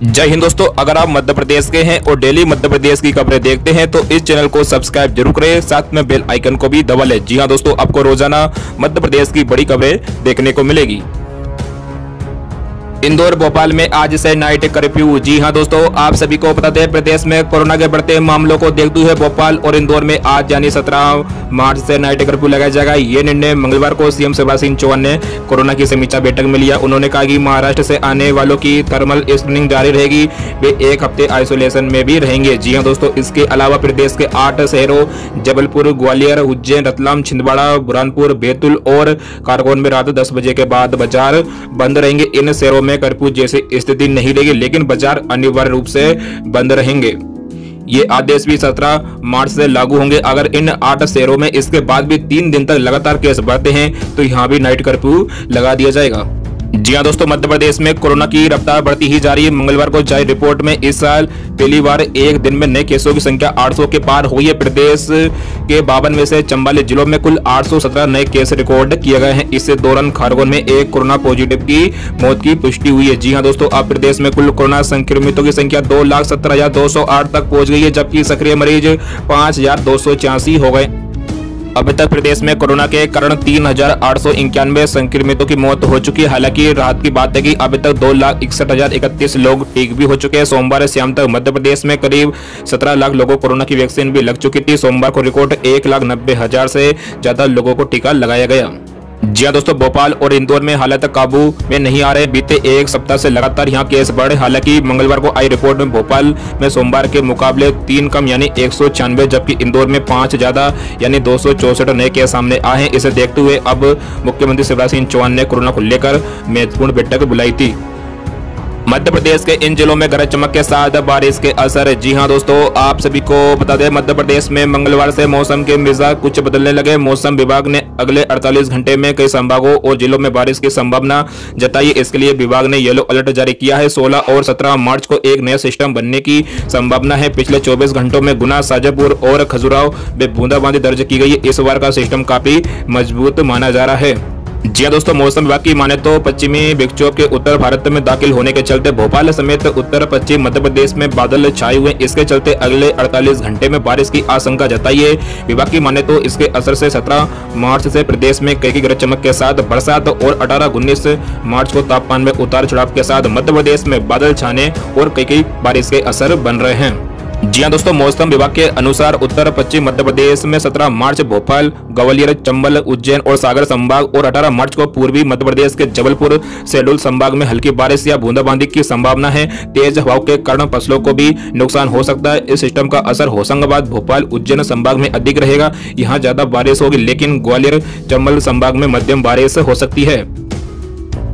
जय हिंद दोस्तों, अगर आप मध्य प्रदेश के हैं और डेली मध्य प्रदेश की खबरें देखते हैं तो इस चैनल को सब्सक्राइब जरूर करें, साथ में बेल आइकन को भी दबा लें। जी हां दोस्तों, आपको रोजाना मध्य प्रदेश की बड़ी खबरें देखने को मिलेगी। इंदौर भोपाल में आज से नाइट कर्फ्यू। जी हां दोस्तों, आप सभी को बता दें, प्रदेश में कोरोना के बढ़ते मामलों को देखते हुए भोपाल और इंदौर में आज यानी 17 मार्च से नाइट कर्फ्यू लगाया जाएगा। ये निर्णय मंगलवार को सीएम शिवराज सिंह चौहान ने कोरोना की समीक्षा बैठक में लिया। उन्होंने कहा कि महाराष्ट्र से आने वालों की थर्मल स्क्रीनिंग जारी रहेगी, वे एक हफ्ते आइसोलेशन में भी रहेंगे। जी हां दोस्तों, इसके अलावा प्रदेश के 8 शहरों जबलपुर, ग्वालियर, उज्जैन, रतलाम, छिंदवाड़ा, बुरहानपुर, बैतूल और खरगोन में रात 10 बजे के बाद बाजार बंद रहेंगे। इन शहरों में कर्फ्यू जैसी स्थिति नहीं रहेगी, लेकिन बाजार अनिवार्य रूप से बंद रहेंगे। ये आदेश भी 17 मार्च से लागू होंगे। अगर इन 8 शहरों में इसके बाद भी 3 दिन तक लगातार केस बढ़ते हैं तो यहाँ भी नाइट कर्फ्यू लगा दिया जाएगा। जी हाँ दोस्तों, मध्य प्रदेश में कोरोना की रफ्तार बढ़ती ही जा रही है। मंगलवार को जारी रिपोर्ट में इस साल पहली बार एक दिन में नए केसों की संख्या 800 के पार हुई है। प्रदेश के 52 में से 44 जिलों में कुल 817 नए केस रिकॉर्ड किए गए हैं। इस दौरान खरगोन में एक कोरोना पॉजिटिव की मौत की पुष्टि हुई है। जी हाँ दोस्तों, अब प्रदेश में कुल कोरोना संक्रमितों की संख्या 2,17,208 तक पहुंच गई है, जबकि सक्रिय मरीज 5,286 हो गए। अभी तक प्रदेश में कोरोना के कारण 3,891 संक्रमितों की मौत हो चुकी है। हालांकि राहत की बात है कि अभी तक 2,61,031 लोग ठीक भी हो चुके हैं। सोमवार शाम तक मध्य प्रदेश में करीब 17 लाख लोगों को कोरोना की वैक्सीन भी लग चुकी थी। सोमवार को रिकॉर्ड 1,90,000 से ज्यादा लोगों को टीका लगाया गया। जी हां दोस्तों, भोपाल और इंदौर में हालात काबू में नहीं आ रहे। बीते एक सप्ताह से लगातार यहां केस बढ़े। हालांकि मंगलवार को आई रिपोर्ट में भोपाल में सोमवार के मुकाबले 3 कम यानी 196, जबकि इंदौर में 5 ज्यादा यानी 264 नए केस सामने आए हैं। इसे देखते हुए अब मुख्यमंत्री शिवराज सिंह चौहान ने कोरोना को लेकर महत्वपूर्ण बैठक बुलाई थी। मध्य प्रदेश के इन जिलों में गरज चमक के साथ बारिश के असर। जी हां दोस्तों, आप सभी को बता दें, मध्य प्रदेश में मंगलवार से मौसम के मिजाज कुछ बदलने लगे। मौसम विभाग ने अगले 48 घंटे में कई संभागों और जिलों में बारिश की संभावना जताई। इसके लिए विभाग ने येलो अलर्ट जारी किया है। 16 और 17 मार्च को एक नया सिस्टम बनने की संभावना है। पिछले 24 घंटों में गुना, शाजापुर और खजुराहो में बूंदाबांदी दर्ज की गई है। इस बार का सिस्टम काफी मजबूत माना जा रहा है। जी दोस्तों, मौसम विभाग की माने तो पश्चिमी विक्षोभ के उत्तर भारत में दाखिल होने के चलते भोपाल समेत उत्तर पश्चिम मध्य प्रदेश में बादल छाए हुए। इसके चलते अगले 48 घंटे में बारिश की आशंका जताई है। विभाग की माने तो इसके असर से 17 मार्च से प्रदेश में कई गरज चमक के साथ बरसात और 18-19 मार्च को तापमान में उतार चढ़ाव के साथ मध्य प्रदेश में बादल छाने और कई बारिश के असर बन रहे हैं। जी हां दोस्तों, मौसम विभाग के अनुसार उत्तर पश्चिम मध्य प्रदेश में 17 मार्च भोपाल, ग्वालियर, चंबल, उज्जैन और सागर संभाग और 18 मार्च को पूर्वी मध्य प्रदेश के जबलपुर, शहडोल संभाग में हल्की बारिश या बूंदाबांदी की संभावना है। तेज हवाओं के कारण फसलों को भी नुकसान हो सकता है। इस सिस्टम का असर होशंगाबाद, भोपाल, उज्जैन संभाग में अधिक रहेगा। यहाँ ज्यादा बारिश होगी, लेकिन ग्वालियर, चंबल संभाग में मध्यम बारिश हो सकती है।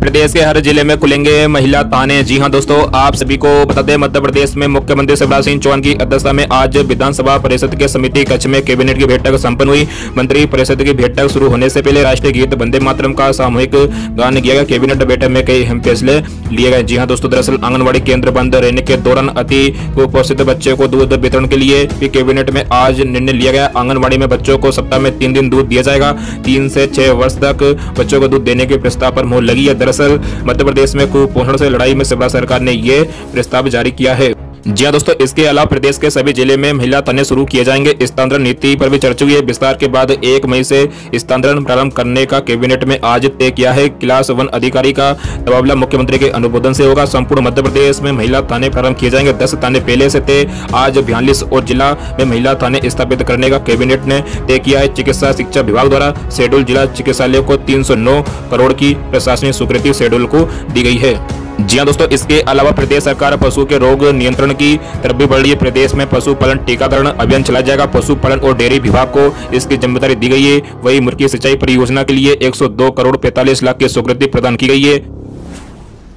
प्रदेश के हर जिले में खुलेंगे महिला थाने। जी हां दोस्तों, आप सभी को बता दें, मध्य प्रदेश में मुख्यमंत्री शिवराज सिंह चौहान की अध्यक्षता में आज विधानसभा परिषद के समिति कक्ष में कैबिनेट की बैठक संपन्न हुई। मंत्री परिषद की बैठक शुरू होने से पहले राष्ट्रीय गीत वंदे मातरम का सामूहिक गान किया गया। कैबिनेट बैठक में कई अहम फैसले लिए गए। जी हां दोस्तों, दरअसल आंगनबाड़ी केंद्र बंद रहने के दौरान अति कुपोषित बच्चे को दूध वितरण के लिए भी कैबिनेट में आज निर्णय लिया गया। आंगनबाड़ी में बच्चों को सप्ताह में 3 दिन दूध दिया जाएगा। 3 से 6 वर्ष तक बच्चों को दूध देने के प्रस्ताव पर मुहर लगी है। दरअसल मध्य प्रदेश में कुपोषण से लड़ाई में शिवराज सरकार ने ये प्रस्ताव जारी किया है। जी हां दोस्तों, इसके अलावा प्रदेश के सभी जिले में महिला थाने शुरू किए जाएंगे। स्थानांतरण नीति पर भी चर्चा हुई है। विस्तार के बाद 1 मई से स्थानांतरण प्रारंभ करने का कैबिनेट में आज तय किया है। क्लास 1 अधिकारी का तबादला मुख्यमंत्री के अनुमोदन से होगा। संपूर्ण मध्य प्रदेश में महिला थाने प्रारंभ किए जाएंगे। 10 थाने पहले से तय। आज 42 और जिला में महिला थाने स्थापित करने का कैबिनेट ने तय किया है। चिकित्सा शिक्षा विभाग द्वारा शहडोल जिला चिकित्सालय को 309 करोड़ की प्रशासनिक स्वीकृति शहडोल को दी गई है। जी हां दोस्तों, इसके अलावा प्रदेश सरकार पशु के रोग नियंत्रण की तरफ भी बढ़ रही है। प्रदेश में पशुपालन टीकाकरण अभियान चलाया जाएगा। पशुपालन और डेयरी विभाग को इसकी जिम्मेदारी दी गई है। वही मुर्गी सिंचाई परियोजना के लिए 102 करोड़ 45 लाख की स्वीकृति प्रदान की गई है।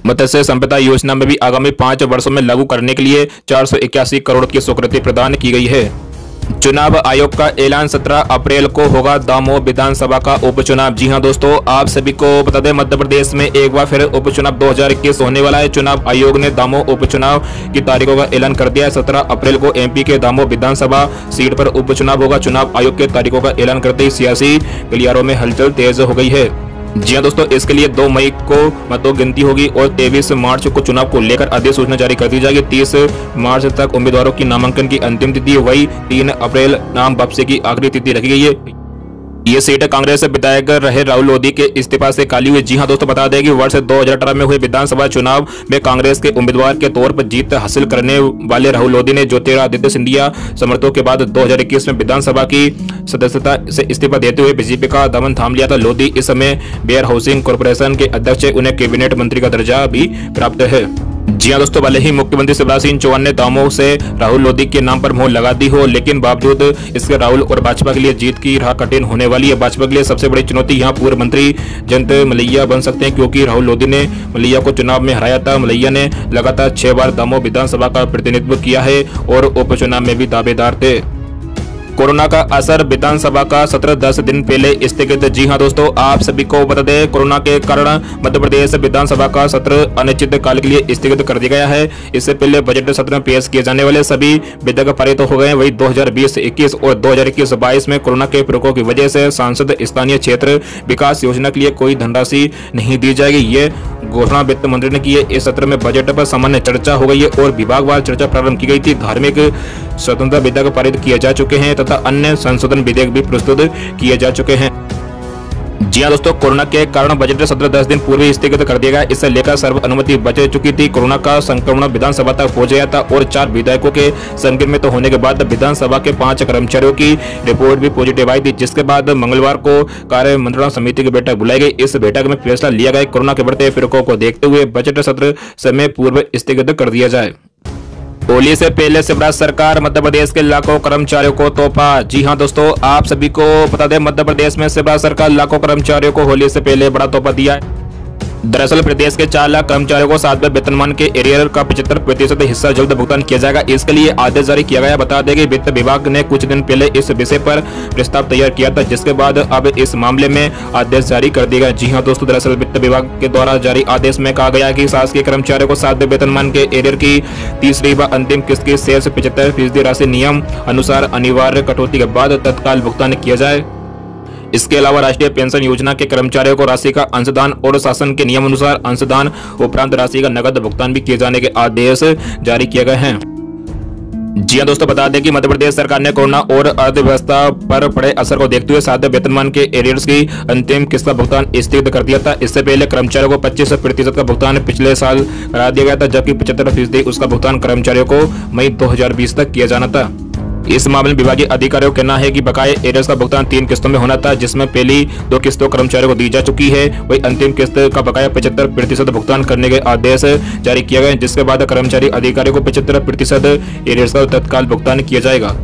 मत्स्य संपदा योजना में भी आगामी 5 वर्षों में लागू करने के लिए 481 करोड़ की स्वीकृति प्रदान की गई है। चुनाव आयोग का ऐलान 17 अप्रैल को होगा दामोह विधानसभा का उपचुनाव। जी हां दोस्तों, आप सभी को बता दें, मध्य प्रदेश में एक बार फिर उपचुनाव 2021 होने वाला है। चुनाव आयोग ने दामोह उपचुनाव की तारीखों का ऐलान कर दिया है। 17 अप्रैल को एमपी के दामोह विधानसभा सीट पर उपचुनाव होगा। चुनाव आयोग के तारीखों का ऐलान करते ही सियासी गलियारों में हलचल तेज हो गई है। जी हाँ दोस्तों, इसके लिए 2 मई को मतों गिनती होगी और 23 मार्च को चुनाव को लेकर अधिसूचना जारी कर दी जाएगी। 30 मार्च तक उम्मीदवारों की नामांकन की अंतिम तिथि, वही 3 अप्रैल नाम वापसी की आखिरी तिथि रखी गई है। ये सीट कांग्रेस विधायक रहे राहुल लोधी के इस्तीफा से खाली हुई। जी हां दोस्तों, बता दें कि वर्ष 2018 में हुए विधानसभा चुनाव में कांग्रेस के उम्मीदवार के तौर पर जीत हासिल करने वाले राहुल लोधी ने ज्योतिरादित्य सिंधिया समर्थकों के बाद 2021 में विधानसभा की सदस्यता से इस्तीफा देते हुए बीजेपी का दामन थाम लिया था। लोधी इस समय बेयर हाउसिंग कॉर्पोरेशन के अध्यक्ष है, उन्हें कैबिनेट मंत्री का दर्जा भी प्राप्त है। जी हां दोस्तों, भले ही मुख्यमंत्री शिवराज सिंह चौहान ने दावों से राहुल लोधी के नाम पर मोहर लगा दी हो, लेकिन बावजूद इसके राहुल और भाजपा के लिए जीत की राह कठिन होने वाली है। भाजपा के लिए सबसे बड़ी चुनौती यहां पूर्व मंत्री जयंत मलैया बन सकते हैं, क्योंकि राहुल लोधी ने मलैया को चुनाव में हराया था। मलैया ने लगातार 6 बार दामों विधानसभा का प्रतिनिधित्व किया है और उपचुनाव में भी दावेदार थे। कोरोना का असर, विधानसभा का सत्र 10 दिन पहले स्थगित। जी हां दोस्तों, आप सभी को बता दें, कोरोना के कारण मध्य प्रदेश विधानसभा का सत्र अनिश्चित काल के लिए स्थगित कर दिया गया है। इससे पहले बजट सत्र में पेश किए जाने वाले सभी विधेयक पारित हो गए हैं। वही 2020-21 और 2021-22 में कोरोना के प्रकोप की वजह से सांसद स्थानीय क्षेत्र विकास योजना के लिए कोई धनराशि नहीं दी जाएगी। ये घोषणा वित्त मंत्री ने की है। इस सत्र में बजट पर सामान्य चर्चा हो गई है और विभागवार चर्चा प्रारंभ की गई थी। धार्मिक स्वतंत्रता विधेयक पारित किए जा चुके हैं तथा अन्य संशोधन विधेयक भी प्रस्तुत किए जा चुके हैं। जी हां दोस्तों, कोरोना के कारण बजट सत्र 10 दिन पूर्व स्थगित कर दिया गया। इससे लेकर सर्व अनुमति बच चुकी थी। कोरोना का संक्रमण विधानसभा तक पहुंच गया था और 4 विधायकों के संक्रमित होने के बाद विधानसभा के 5 कर्मचारियों की रिपोर्ट भी पॉजिटिव आई थी, जिसके बाद मंगलवार को कार्य मंत्रणा समिति की बैठक बुलाई गई। इस बैठक में फैसला लिया गया कोरोना के बढ़ते प्रकोप को देखते हुए बजट सत्र समय पूर्व स्थगित कर दिया जाए। होली से पहले शिवराज सरकार मध्य प्रदेश के लाखों कर्मचारियों को तोहफा। जी हां दोस्तों, आप सभी को बता दें, मध्य प्रदेश में शिवराज सरकार लाखों कर्मचारियों को होली से पहले बड़ा तोहफा दिया है। दरअसल प्रदेश के 4 लाख कर्मचारियों को 7वें वेतनमान के एरियर का 75% हिस्सा जल्द भुगतान किया जाएगा। इसके लिए आदेश जारी किया गया। बता दें कि वित्त विभाग ने कुछ दिन पहले इस विषय पर प्रस्ताव तैयार किया था, जिसके बाद अब इस मामले में आदेश जारी कर दिया गया। जी हां दोस्तों, दरअसल वित्त विभाग के द्वारा जारी आदेश में कहा गया है कि शासकीय कर्मचारियों को 7वें वेतनमान के एरियर की तीसरी व अंतिम किस्त की शेष 75% राशि नियम अनुसार अनिवार्य कटौती के बाद तत्काल भुगतान किया जाए। इसके अलावा राष्ट्रीय पेंशन योजना के कर्मचारियों को राशि का अंशदान और शासन के नियम अनुसार अंशदान उपरांत राशि का नगद भुगतान भी किए जाने के आदेश जारी किए गए हैं। जी हां दोस्तों, बता दें कि मध्य प्रदेश सरकार ने कोरोना और अर्थव्यवस्था पर पड़े असर को देखते हुए 7वें वेतनमान के एरियर्स की अंतिम किस्त का भुगतान स्थगित कर दिया था। इससे पहले कर्मचारियों को 25% का भुगतान पिछले साल करा दिया गया था, जबकि 75% उसका भुगतान कर्मचारियों को मई 2020 तक किया जाना था। इस मामले में विभागीय अधिकारियों का कहना है कि बकाये एरियर्स का भुगतान 3 किस्तों में होना था, जिसमें पहली 2 किस्तों कर्मचारियों को दी जा चुकी है। वही अंतिम किस्त का बकाया 75% भुगतान करने के आदेश जारी किया गया, जिसके बाद कर्मचारी अधिकारियों को 75% एरियर्स का तत्काल भुगतान किया जाएगा।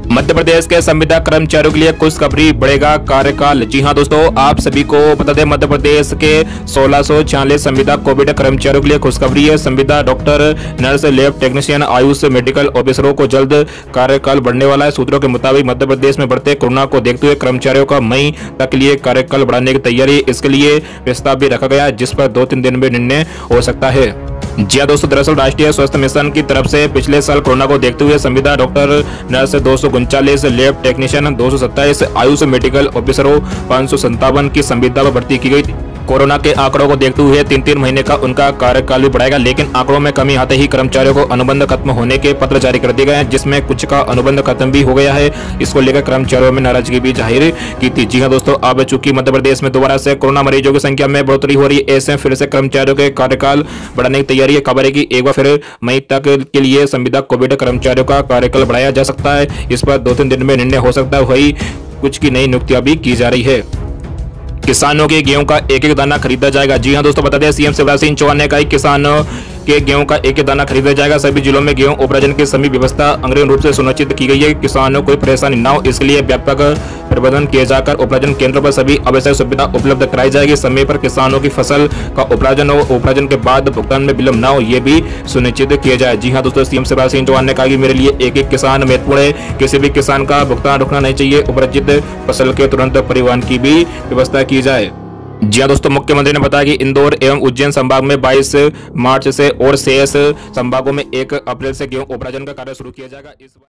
मध्य प्रदेश के संविदा कर्मचारियों के लिए खुशखबरी, बढ़ेगा कार्यकाल। जी हां दोस्तों, आप सभी को बता दें, मध्य प्रदेश के 1646 संविदा कोविड कर्मचारियों के लिए खुशखबरी है। संविदा doctor, nurse, lab technician, AYUSH, medical ऑफिसरों को जल्द कार्यकाल बढ़ने वाला है। सूत्रों के मुताबिक मध्य प्रदेश में बढ़ते कोरोना को देखते हुए कर्मचारियों का मई तक लिए कार्यकाल बढ़ाने की तैयारी, इसके लिए प्रस्ताव भी रखा गया है, जिस पर 2-3 दिन में निर्णय हो सकता है। जी हां दोस्तों, दरअसल राष्ट्रीय स्वास्थ्य मिशन की तरफ से पिछले साल कोरोना को देखते हुए संविदा doctor, nurse 239, lab technician 227, AYUSH medical ऑफिसरों 557 की संविदा पर भर्ती की गई थी। कोरोना के आंकड़ों को देखते हुए 3-3 महीने का उनका कार्यकाल भी बढ़ाएगा, लेकिन आंकड़ों में कमी आते ही कर्मचारियों को अनुबंध खत्म होने के पत्र जारी कर दिए गए हैं, जिसमें कुछ का अनुबंध खत्म भी हो गया है। इसको लेकर कर्मचारियों में नाराजगी भी जाहिर की थी। जी हां दोस्तों, अब चूंकि मध्य प्रदेश में दोबारा से कोरोना मरीजों की संख्या में बढ़ोतरी हो रही है, ऐसे फिर से कर्मचारियों के कार्यकाल बढ़ाने की तैयारी है। खबर है कि एक बार फिर मई तक के लिए संविदा कोविड कर्मचारियों का कार्यकाल बढ़ाया जा सकता है। इस पर 2-3 दिन में निर्णय हो सकता है। वही कुछ की नई नियुक्तियां भी की जा रही है। किसानों के गेहूं का एक-एक दाना खरीदा जाएगा। जी हां दोस्तों, बता दें, सीएम शिवराज सिंह चौहान ने कहा किसानों के गेहूं का एक-एक दाना खरीदा जाएगा। सभी जिलों में गेहूं उपराजन की सभी व्यवस्था अग्रिम रूप से सुनिश्चित की गई है। किसानों को कोई परेशानी न हो, इसके लिए व्यापक प्रबंधन किए जाकर उपराजन केंद्रों पर सभी आवश्यक सुविधा उपलब्ध कराई जाएगी। समय पर किसानों की फसल का उपराजन हो, उपराजन के बाद भुगतान में विलंब न हो, ये भी सुनिश्चित किया जाए। जी हाँ दोस्तों, सीएम शिवराज सिंह चौहान ने कहा कि मेरे लिए एक-एक किसान महत्वपूर्ण है। किसी भी किसान का भुगतान रुकना नहीं चाहिए। उपराजित फसल के तुरंत परिवहन की भी व्यवस्था की जाए। जी हाँ दोस्तों, मुख्यमंत्री ने बताया कि इंदौर एवं उज्जैन संभाग में 22 मार्च से और शेष संभागों में 1 अप्रैल से गेहूं उपराजन का कार्य शुरू किया जाएगा।